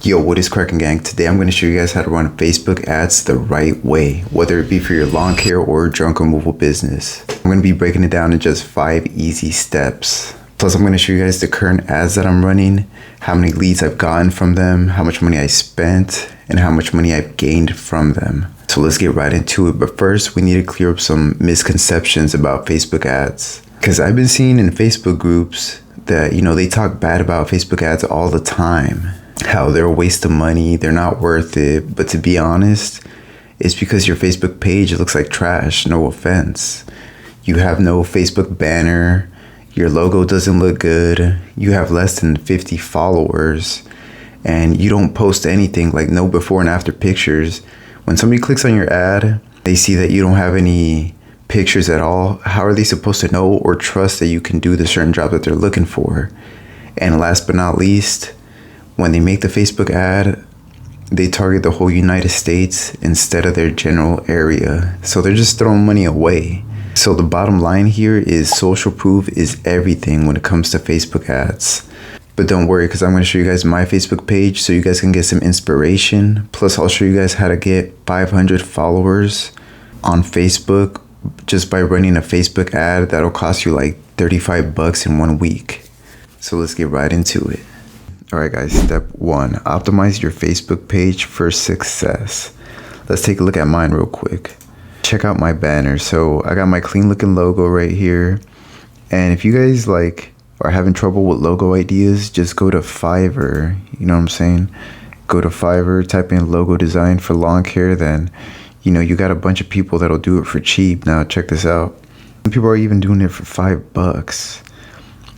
Yo, what is cracking, gang? Today I'm going to show you guys how to run Facebook ads the right way, whether it be for your lawn care or junk removal business. I'm going to be breaking it down in just 5 easy steps. Plus I'm going to show you guys the current ads that I'm running, how many leads I've gotten from them, how much money I spent, and how much money I've gained from them. So let's get right into it. But first we need to clear up some misconceptions about Facebook ads. Because I've been seeing in Facebook groups that, they talk bad about Facebook ads all the time. How they're a waste of money, they're not worth it. But to be honest, it's because your Facebook page looks like trash, no offense. You have no Facebook banner, your logo doesn't look good, you have less than 50 followers, and you don't post anything, like no before and after pictures. When somebody clicks on your ad, they see that you don't have any pictures at all. How are they supposed to know or trust that you can do the certain job that they're looking for? And last but not least, when they make the Facebook ad, they target the whole United States instead of their general area. So they're just throwing money away. So the bottom line here is social proof is everything when it comes to Facebook ads. But don't worry, because I'm going to show you guys my Facebook page so you guys can get some inspiration. Plus I'll show you guys how to get 500 followers on Facebook just by running a Facebook ad that'll cost you like $35 in 1 week. So let's get right into it. Alright guys, step 1, optimize your Facebook page for success. Let's take a look at mine real quick. Check out my banner. So I got my clean looking logo right here. And if you guys are having trouble with logo ideas, just go to Fiverr. You know what I'm saying? Go to Fiverr, type in logo design for lawn care, then you got a bunch of people that'll do it for cheap. Now check this out. People are even doing it for $5.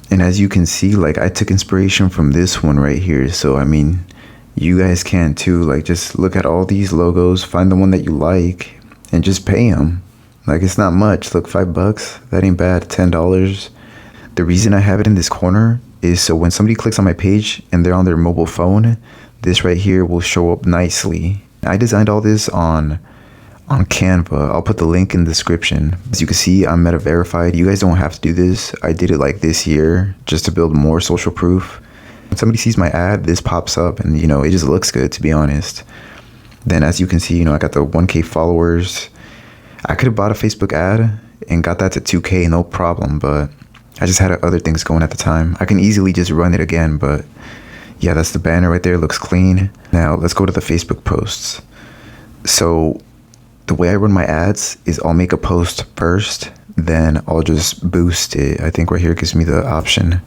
And as you can see, I took inspiration from this one right here. So, you guys can too. Just look at all these logos, find the one that you like, and just pay them. It's not much. Look, $5, that ain't bad. $10. The reason I have it in this corner is so when somebody clicks on my page and they're on their mobile phone, this right here will show up nicely. I designed all this on Canva. I'll put the link in the description. As you can see, I'm meta verified. You guys don't have to do this. I did it this year just to build more social proof. When somebody sees my ad, this pops up and it just looks good, to be honest. Then as you can see, I got the 1K followers. I could have bought a Facebook ad and got that to 2K, no problem, but I just had other things going at the time. I can easily just run it again, but yeah, that's the banner right there. It looks clean. Now let's go to the Facebook posts. So the way I run my ads is I'll make a post first, then I'll just boost it. I think right here gives me the option.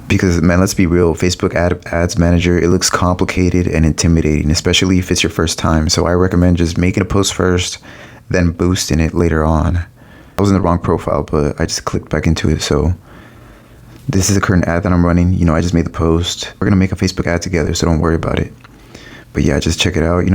Because, man, let's be real, Facebook Ads Manager, it looks complicated and intimidating, especially if it's your first time. So I recommend just making a post first, then boosting it later on. I was in the wrong profile, but I just clicked back into it. So this is the current ad that I'm running. I just made the post. We're going to make a Facebook ad together, so don't worry about it. But yeah, just check it out.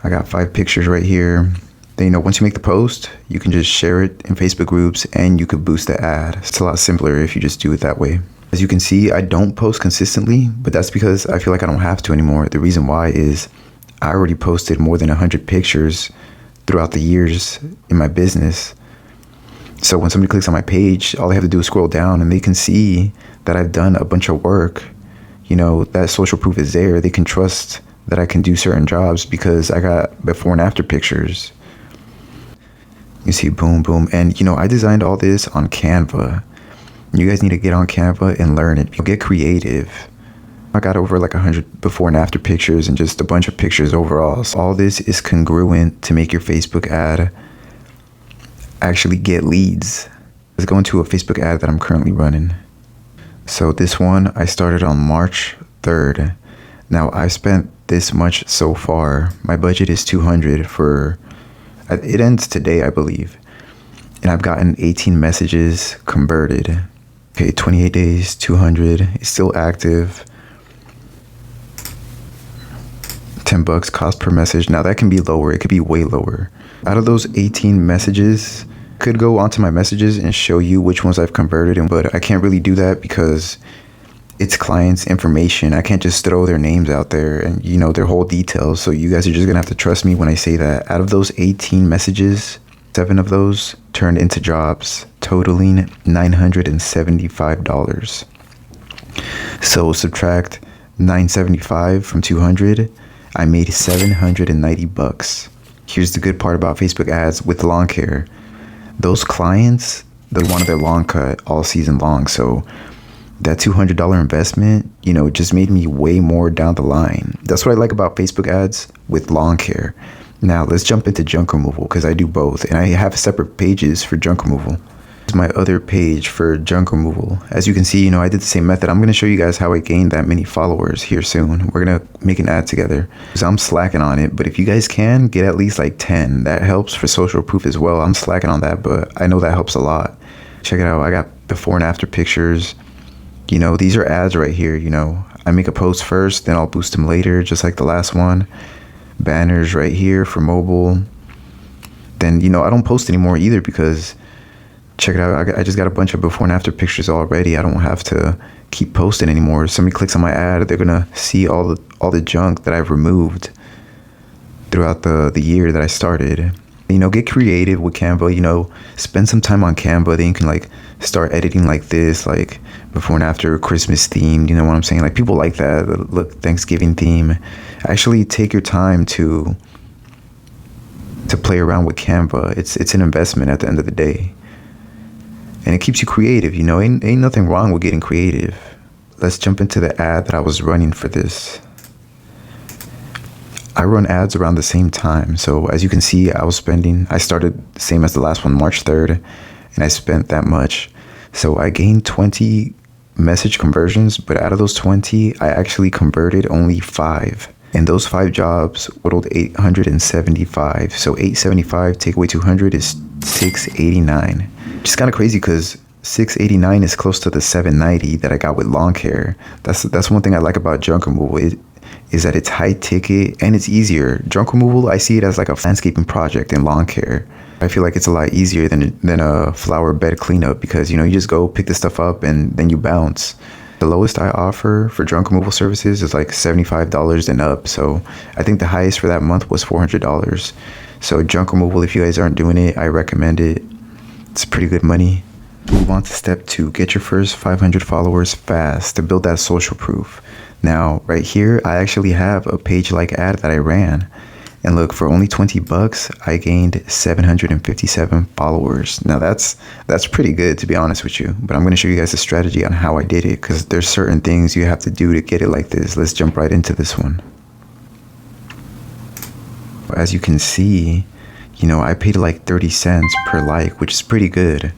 I got 5 pictures right here. Then, once you make the post, you can just share it in Facebook groups and you could boost the ad. It's a lot simpler if you just do it that way. As you can see, I don't post consistently, but that's because I feel like I don't have to anymore. The reason why is I already posted more than 100 pictures throughout the years in my business. So when somebody clicks on my page, all they have to do is scroll down and they can see that I've done a bunch of work. That social proof is there. They can trust that I can do certain jobs because I got before and after pictures. You see, boom, boom. And, I designed all this on Canva. You guys need to get on Canva and learn it. Get creative. I got over 100 before and after pictures and just a bunch of pictures overall. So all this is congruent to make your Facebook ad actually get leads. Let's go into a Facebook ad that I'm currently running. So this one, I started on March 3rd. Now I spent this much so far. My budget is $200 it ends today, I believe. And I've gotten 18 messages converted. Okay, 28 days, 200. It's still active. $10 cost per message. Now that can be lower. It could be way lower. Out of those 18 messages, could go onto my messages and show you which ones I've converted, but I can't really do that because it's clients' information. I can't just throw their names out there and their whole details. So you guys are just gonna have to trust me when I say that. Out of those 18 messages, 7 of those turned into jobs, totaling $975. So subtract $9.75 from 200. I made $790. Here's the good part about Facebook ads with lawn care. Those clients, they wanted their lawn cut all season long. So that $200 investment, it just made me way more down the line. That's what I like about Facebook ads with lawn care. Now let's jump into junk removal, because I do both, and I have separate pages for junk removal. Here's my other page for junk removal. As you can see, I did the same method. I'm going to show you guys how I gained that many followers here soon. We're going to make an ad together, because I'm slacking on it. But if you guys can get at least like 10, that helps for social proof as well. I'm slacking on that, but I know that helps a lot. Check it out. I got before and after pictures. These are ads right here. I make a post first, then I'll boost them later, just like the last one. Banners right here for mobile. Then, I don't post anymore either, because check it out. I just got a bunch of before and after pictures already. I don't have to keep posting anymore. If somebody clicks on my ad, they're going to see all the junk that I've removed throughout the year that I started. Get creative with Canva. Spend some time on Canva. Then you can start editing like this, like before and after Christmas themed. You know what I'm saying? People like that. Look, Thanksgiving theme. Actually take your time to play around with Canva. It's an investment at the end of the day, and it keeps you creative. Ain't nothing wrong with getting creative. Let's jump into the ad that I was running for this. I run ads around the same time. So as you can see, I started the same as the last one, March 3rd, and I spent that much. So I gained 20 message conversions, but out of those 20, I actually converted only 5. And those 5 jobs totaled 875. So 875 take away 200 is 689. Which is kind of crazy, because 689 is close to the 790 that I got with lawn care. That's one thing I like about junk removal. Is that it's high ticket and it's easier. Junk removal, I see it as like a landscaping project in lawn care. I feel like it's a lot easier than a flower bed cleanup, because you just go pick the stuff up and then you bounce. The lowest I offer for junk removal services is like $75 and up. So I think the highest for that month was $400. So junk removal, if you guys aren't doing it, I recommend it. It's pretty good money. Move on to step 2. Get your first 500 followers fast to build that social proof. Now, right here, I actually have a page-like ad that I ran. And look, for only $20, I gained 757 followers. Now, that's pretty good, to be honest with you. But I'm going to show you guys a strategy on how I did it, because there's certain things you have to do to get it like this. Let's jump right into this one. As you can see, I paid like 30 cents per like, which is pretty good.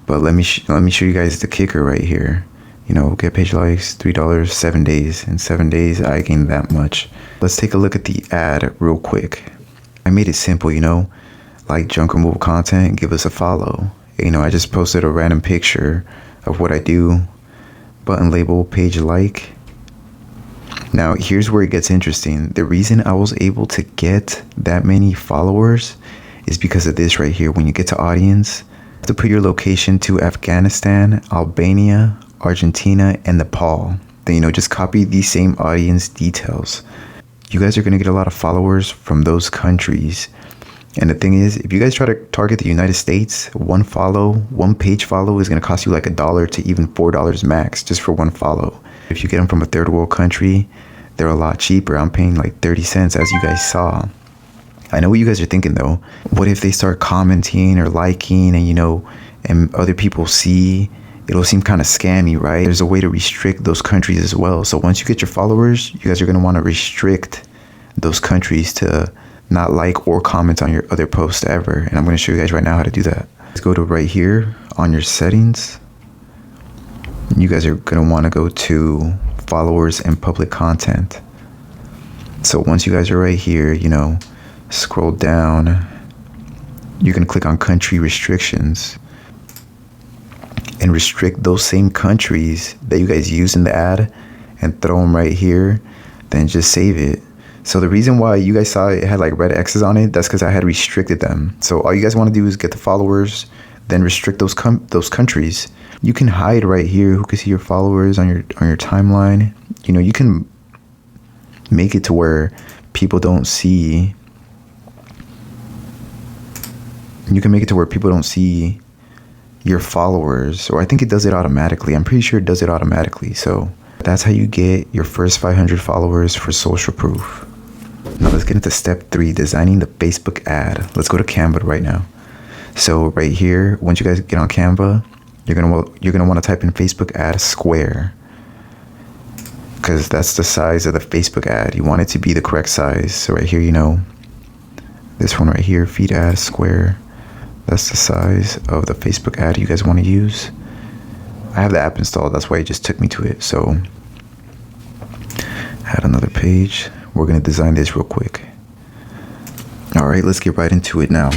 But let me show you guys the kicker right here. Get page likes, $3, 7 days. In 7 days, I gained that much. Let's take a look at the ad real quick. I made it simple, like junk removal content, give us a follow. I just posted a random picture of what I do. Button label, page like. Now, here's where it gets interesting. The reason I was able to get that many followers is because of this right here. When you get to audience, you have to put your location to Afghanistan, Albania, Argentina, and Nepal. Then just copy these same audience details. You guys are going to get a lot of followers from those countries. And the thing is, if you guys try to target the United States, one page follow is going to cost you like $1 to even $4 max just for one follow. If you get them from a third world country, they're a lot cheaper. I'm paying like 30 cents, as you guys saw. I know what you guys are thinking though. What if they start commenting or liking and other people see? It'll seem kind of scammy, right? There's a way to restrict those countries as well. So once you get your followers, you guys are going to want to restrict those countries to not like or comment on your other posts ever. And I'm going to show you guys right now how to do that. Let's go to right here on your settings. You guys are going to want to go to followers and public content. So once you guys are right here, scroll down, you can click on country restrictions and restrict those same countries that you guys use in the ad and throw them right here. Then just save it. So the reason why you guys saw it had like red X's on it, that's because I had restricted them. So all you guys want to do is get the followers, then restrict those countries. You can hide right here who can see your followers on your timeline. You can make it to where people don't see. You can make it to where people don't see your followers, or I think it does it automatically. I'm pretty sure it does it automatically. So That's how you get your first 500 followers for social proof. Now let's get into step 3, designing the Facebook ad. Let's go to Canva right now. So right here, once you guys get on Canva, you're gonna want to type in Facebook ad square, because that's the size of the Facebook ad. You want it to be the correct size. So right here, this one right here, feed ad square, that's the size of the Facebook ad you guys want to use. I have the app installed, that's why it just took me to it. So add another page. We're gonna design this real quick. All right, let's get right into it now.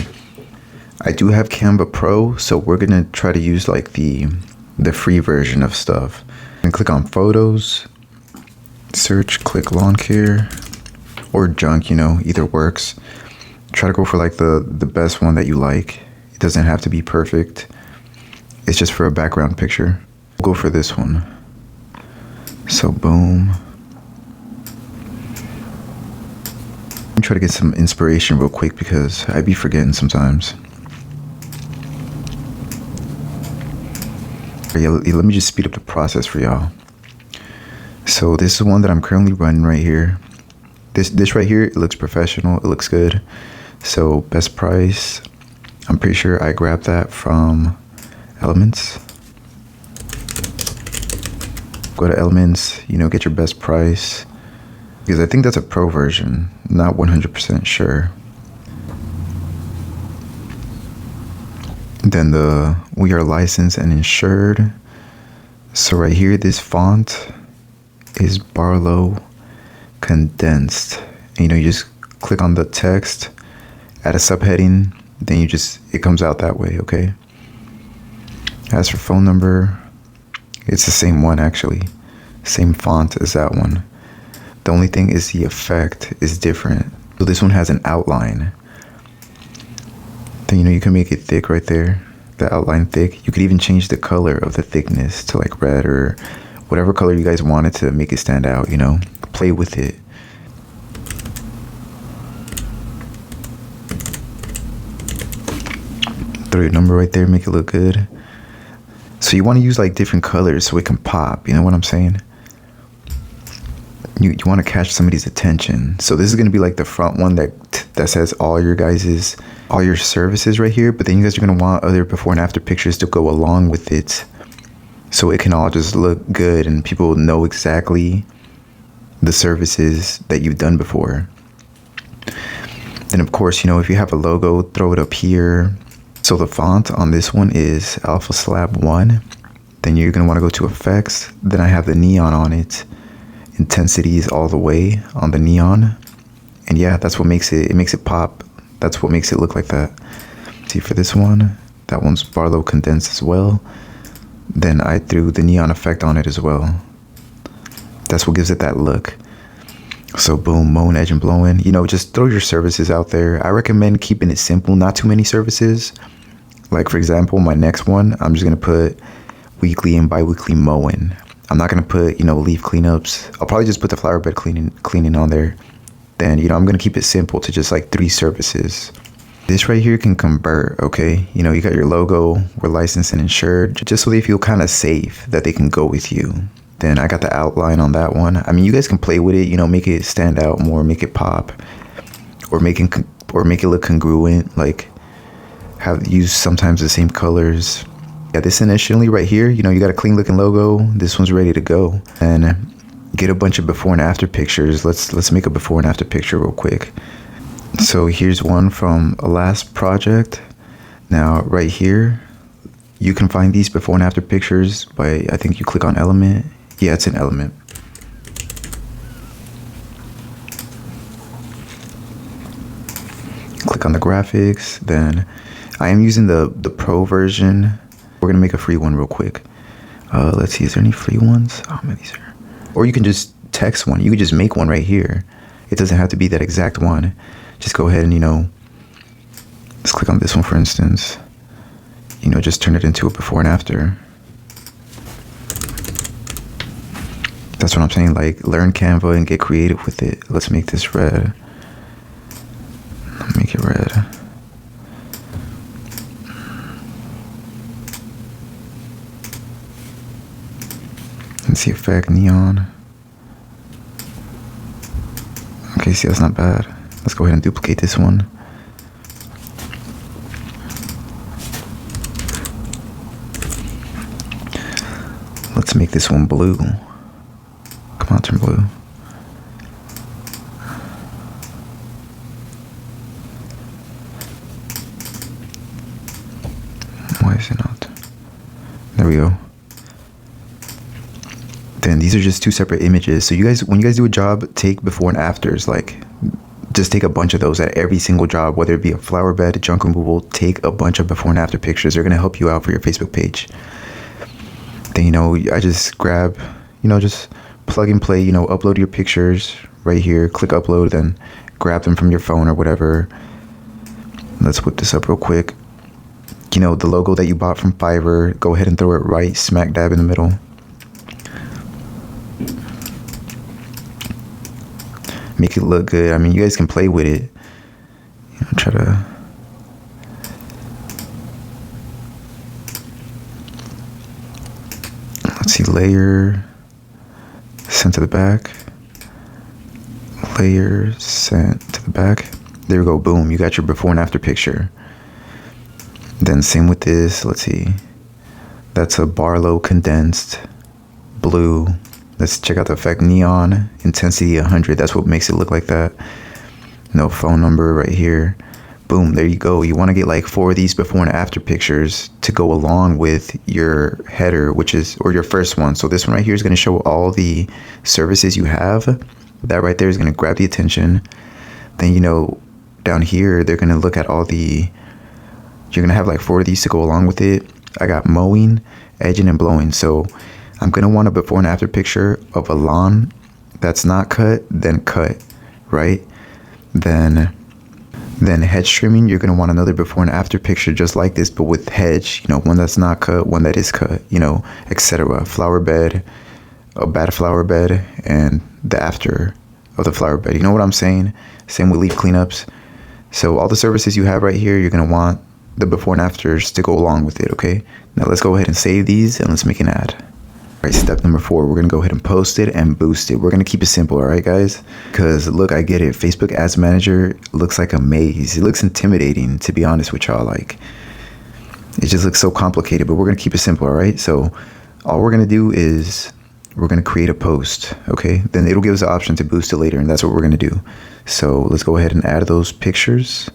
I do have Canva Pro, so we're gonna try to use like the free version of stuff. And click on photos, search, click lawn care or junk, either works. Try to go for like the best one that you like. It doesn't have to be perfect. It's just for a background picture. We'll go for this one. So boom. I'm trying to get some inspiration real quick because I be forgetting sometimes. Yeah, let me just speed up the process for y'all. So this is one that I'm currently running right here. This right here, it looks professional. It looks good. So best price. I'm pretty sure I grabbed that from Elements. Go to Elements, get your best price. Because I think that's a pro version. Not 100% sure. Then we are licensed and insured. So right here, this font is Barlow condensed. And, you just click on the text, add a subheading, then it comes out that way, okay? As for phone number, it's the same one actually. Same font as that one. The only thing is the effect is different. So this one has an outline. Then you can make it thick right there. The outline thick. You could even change the color of the thickness to like red or whatever color you guys wanted to make it stand out, Play with it. Throw your number right there, make it look good. So you want to use like different colors so it can pop, you know what I'm saying? You want to catch somebody's attention. So this is going to be like the front one that says all your services right here, but then you guys are going to want other before and after pictures to go along with it, so it can all just look good and people know exactly the services that you've done before. Then of course, if you have a logo, throw it up here. So the font on this one is Alpha Slab 1. Then you're going to want to go to effects. Then I have the neon on it. Intensities all the way on the neon. And yeah, that's what makes it pop. That's what makes it look like that. See, for this one, that one's Barlow condensed as well. Then I threw the neon effect on it as well. That's what gives it that look. So boom, mowing, edge, and blowing. Just throw your services out there. I recommend keeping it simple, not too many services. Like for example, my next one, I'm just gonna put weekly and bi-weekly mowing. I'm not gonna put, leaf cleanups. I'll probably just put the flower bed cleaning on there. Then, I'm gonna keep it simple to just like 3 services. This right here can convert, okay? You got your logo, we're licensed and insured, just so they feel kind of safe that they can go with you. Then I got the outline on that one. I mean, you guys can play with it, make it stand out more, make it pop, or make it look congruent, like use sometimes the same colors. Yeah, this initially right here, you got a clean looking logo. This one's ready to go. And get a bunch of before and after pictures. Let's make a before and after picture real quick. So here's one from a last project. Now right here, you can find these before and after pictures by, I think you click on element. Yeah, it's an element. Click on the graphics. Then I am using the pro version. We're gonna make a free one real quick. Let's see, is there any free ones? Oh man, these are. Or you can just text one. You could just make one right here. It doesn't have to be that exact one. Just go ahead and let's click on this one for instance. Just turn it into a before and after. That's what I'm saying. Like, learn Canva and get creative with it. Let's make this red. Make it red. see effect, neon. Okay, see, that's not bad. Let's go ahead and duplicate this one. Let's make this one blue. Come on, turn blue. Why is it not? There we go. Then these are just two separate images. So you guys, when you guys do a job, take before and afters. Like, just take a bunch of those at every single job, whether it be a flower bed, junk removal. Take a bunch of before and after pictures. They're gonna help you out for your Facebook page. Then, you know, I just grab, you know, just plug and play, you know, upload your pictures right here, click upload, then grab them from your phone or whatever. Let's whip this up real quick. You know, the logo that you bought from Fiverr, go ahead and throw it right smack dab in the middle. Make it look good. I mean, you guys can play with it. You know, try to... Let's see, layer, sent to the back, layer, sent to the back. There we go, boom, you got your before and after picture. Then same with this, let's see. That's a Barlow condensed blue. Let's check out the effect, neon, intensity 100. That's what makes it look like that. No phone number right here. Boom, there you go. You want to get like 4 of these before and after pictures to go along with your header, which is, or your first one. So this one right here is going to show all the services you have. That right there is going to grab the attention. Then, you know, down here, they're going to look at all the, you're going to have like 4 of these to go along with it. I got mowing, edging, and blowing. So I'm going to want a before and after picture of a lawn that's not cut, then cut, right? Then hedge trimming, you're going to want another before and after picture just like this, but with hedge, you know, one that's not cut, one that is cut, you know, etc. Flower bed, a bad flower bed, and the after of the flower bed. You know what I'm saying? Same with leaf cleanups. So all the services you have right here, you're going to want the before and afters to go along with it, okay? Now let's go ahead and save these and let's make an ad. All right, step number 4, we're going to go ahead and post it and boost it. We're going to keep it simple, all right, guys? Because, look, I get it. Facebook Ads Manager looks like a maze. It looks intimidating, to be honest with y'all. Like, it just looks so complicated, but we're going to keep it simple, all right? So all we're going to do is we're going to create a post, okay? Then it'll give us the option to boost it later, and that's what we're going to do. So let's go ahead and add those pictures.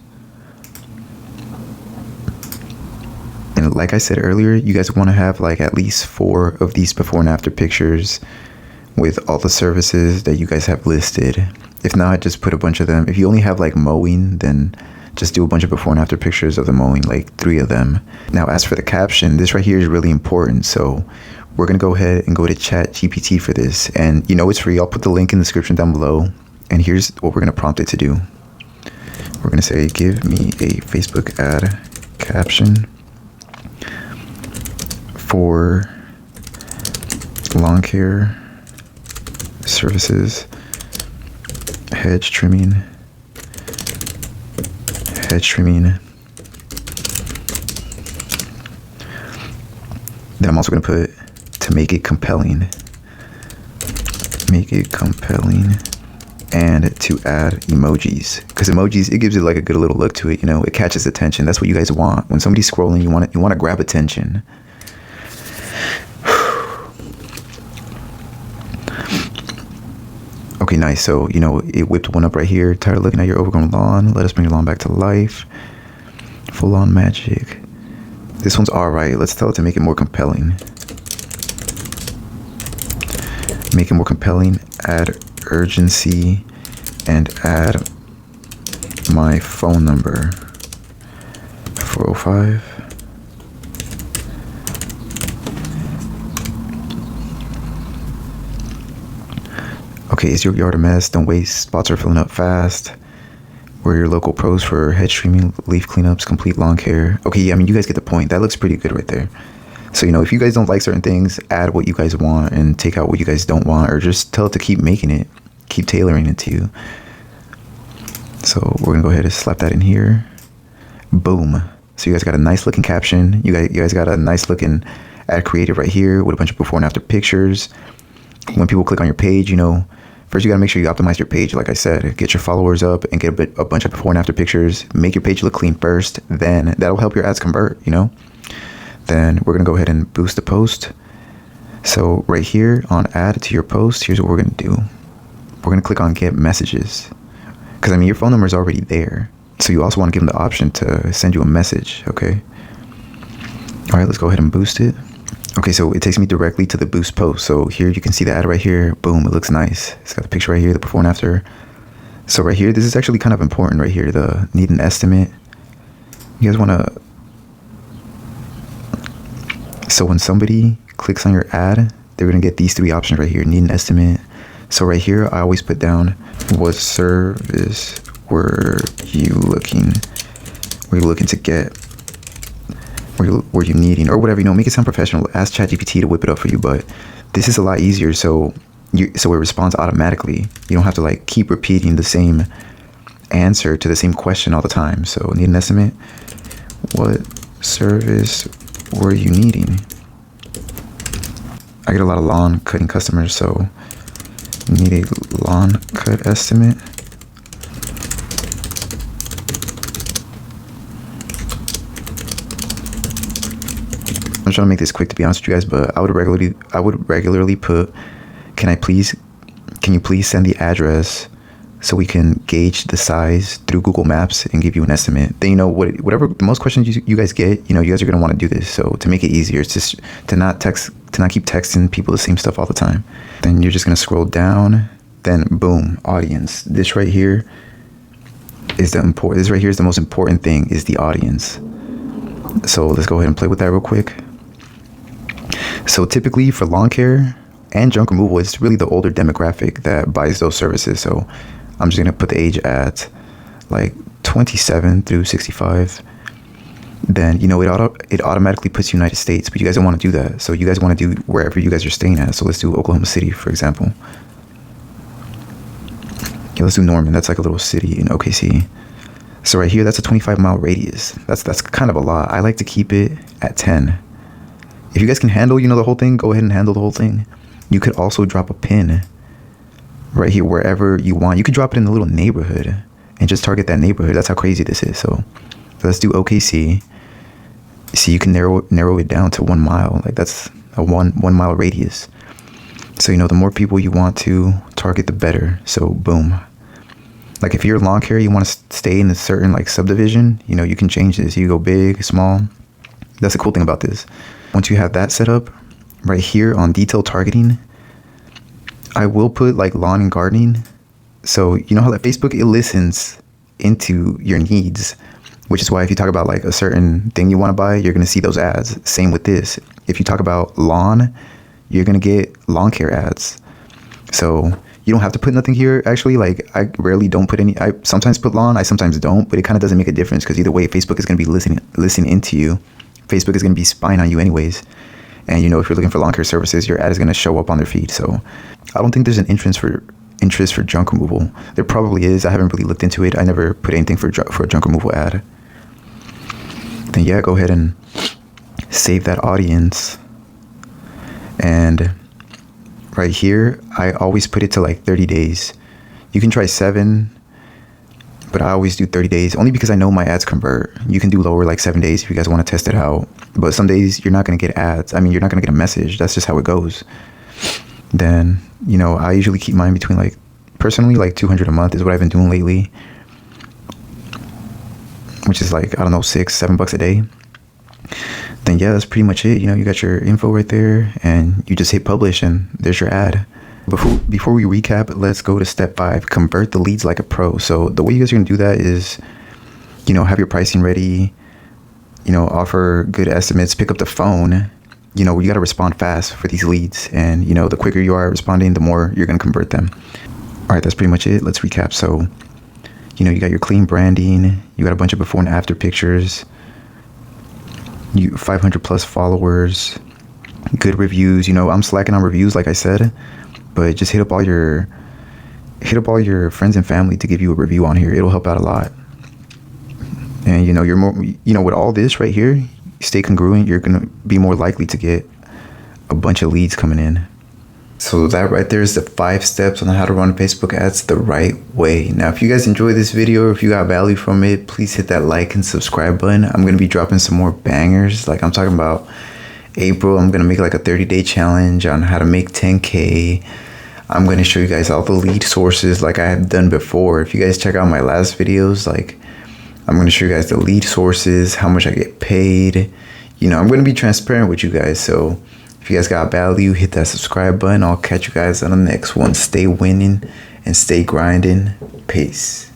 And like I said earlier, you guys want to have like at least 4 of these before and after pictures with all the services that you guys have listed. If not, just put a bunch of them. If you only have like mowing, then just do a bunch of before and after pictures of the mowing, like 3 of them. Now, as for the caption, this right here is really important. So we're going to go ahead and go to ChatGPT for this. And you know, it's free. I'll put the link in the description down below. And here's what we're going to prompt it to do. We're going to say, give me a Facebook ad caption for lawn care services, hedge trimming. Then I'm also going to put to make it compelling. And to add emojis, because emojis, it gives it like a good little look to it. You know, it catches attention. That's what you guys want. When somebody's scrolling, you want to grab attention. Okay, nice. So, you know, it whipped one up right here. Tired of looking at your overgrown lawn? Let us bring your lawn back to life. Full on magic. This one's all right. Let's tell it to make it more compelling. Make it more compelling. Add urgency and add my phone number. 405. Okay, is your yard a mess? Don't waste. Spots are filling up fast. We're your local pros for hedge trimming, leaf cleanups, complete lawn care. Okay, yeah, I mean, you guys get the point. That looks pretty good right there. So, you know, if you guys don't like certain things, add what you guys want and take out what you guys don't want, or just tell it to keep making it, keep tailoring it to you. So we're gonna go ahead and slap that in here. Boom. So you guys got a nice looking caption. You guys got a nice looking ad creative right here with a bunch of before and after pictures. when people click on your page, you know, first you got to make sure you optimize your page. Like I said, get your followers up and get a bunch of before and after pictures. Make your page look clean first, then that'll help your ads convert, you know. Then we're gonna go ahead and boost the post. So right here on add to your post, here's what we're gonna do. We're gonna click on get messages, because I mean your phone number is already there, so you also want to give them the option to send you a message. Okay, all right, let's go ahead and boost it. Okay, so it takes me directly to the boost post. So here you can see the ad right here. Boom, it looks nice. It's got the picture right here, the before and after. So right here, this is actually kind of important right here, the need an estimate. You guys want to, so when somebody clicks on your ad, they're going to get these three options right here, need an estimate. So right here, I always put down, what service were you looking to get? Were you needing, or whatever, you know, make it sound professional. Ask ChatGPT to whip it up for you, but this is a lot easier. So it responds automatically. You don't have to like keep repeating the same answer to the same question all the time. So need an estimate. What service were you needing? I get a lot of lawn cutting customers, so need a lawn cut estimate. I'm trying to make this quick, to be honest with you guys, but I would regularly put, can you please send the address so we can gauge the size through Google Maps and give you an estimate. Then, you know, whatever the most questions you guys get, you know, you guys are going to want to do this. So to make it easier, it's just to not keep texting people the same stuff all the time. Then you're just going to scroll down, then boom, audience. This right here is the most important thing, is the audience. So let's go ahead and play with that real quick. So typically for lawn care and junk removal, it's really the older demographic that buys those services. So I'm just gonna put the age at like 27 through 65. Then, you know, it automatically puts United States, but you guys don't want to do that. So you guys want to do wherever you guys are staying at. So let's do Oklahoma City, for example. Yeah, let's do Norman. That's like a little city in OKC. So right here, that's a 25-mile radius. That's kind of a lot. I like to keep it at 10. If you guys can handle, you know, the whole thing, go ahead and handle the whole thing. You could also drop a pin right here wherever you want. You could drop it in a little neighborhood and just target that neighborhood. That's how crazy this is. So let's do OKC. See, you can narrow it down to 1 mile. Like that's a one mile radius. So, you know, the more people you want to target, the better. So boom. Like if you're lawn care, you want to stay in a certain like subdivision, you know, you can change this. You go big, small. That's the cool thing about this. Once you have that set up, right here on detailed targeting, I will put like lawn and gardening. So you know how like Facebook, it listens into your needs, which is why if you talk about like a certain thing you want to buy, you're going to see those ads. Same with this. If you talk about lawn, you're going to get lawn care ads. So you don't have to put nothing here. Actually, like I rarely don't put any. I sometimes put lawn, I sometimes don't, but it kind of doesn't make a difference because either way, Facebook is going to be listening into you. Facebook is going to be spying on you anyways. And, you know, if you're looking for lawn care services, your ad is going to show up on their feed. So I don't think there's an interest for junk removal. There probably is. I haven't really looked into it. I never put anything for a junk removal ad. Then, yeah, go ahead and save that audience. And right here, I always put it to like 30 days. You can try 7, but I always do 30 days only because I know my ads convert. You can do lower, like 7 days if you guys want to test it out. But some days you're not going to get ads. I mean, you're not going to get a message. That's just how it goes. Then, you know, I usually keep mine between like, personally, like 200 a month is what I've been doing lately. Which is like, I don't know, $6-7 a day. Then yeah, that's pretty much it. You know, you got your info right there and you just hit publish and there's your ad. Before we recap, let's go to step 5, convert the leads like a pro. So the way you guys are going to do that is, you know, have your pricing ready, you know, offer good estimates, pick up the phone. You know, you got to respond fast for these leads. And, you know, the quicker you are responding, the more you're going to convert them. All right, that's pretty much it. Let's recap. So, you know, you got your clean branding. You got a bunch of before and after pictures. You 500 plus followers, good reviews. You know, I'm slacking on reviews, like I said. But just hit up all your friends and family to give you a review on here. It'll help out a lot. And you know, you're more, you know, with all this right here, stay congruent. You're gonna be more likely to get a bunch of leads coming in. So that right there is the 5 steps on how to run Facebook ads the right way. Now, if you guys enjoyed this video or if you got value from it, please hit that like and subscribe button. I'm going to be dropping some more bangers. Like I'm talking about April, I'm going to make like a 30-day challenge on how to make 10K. I'm going to show you guys all the lead sources like I have done before. If you guys check out my last videos, like I'm going to show you guys the lead sources, how much I get paid. You know, I'm going to be transparent with you guys. So if you guys got value, hit that subscribe button. I'll catch you guys on the next one. Stay winning and stay grinding. Peace.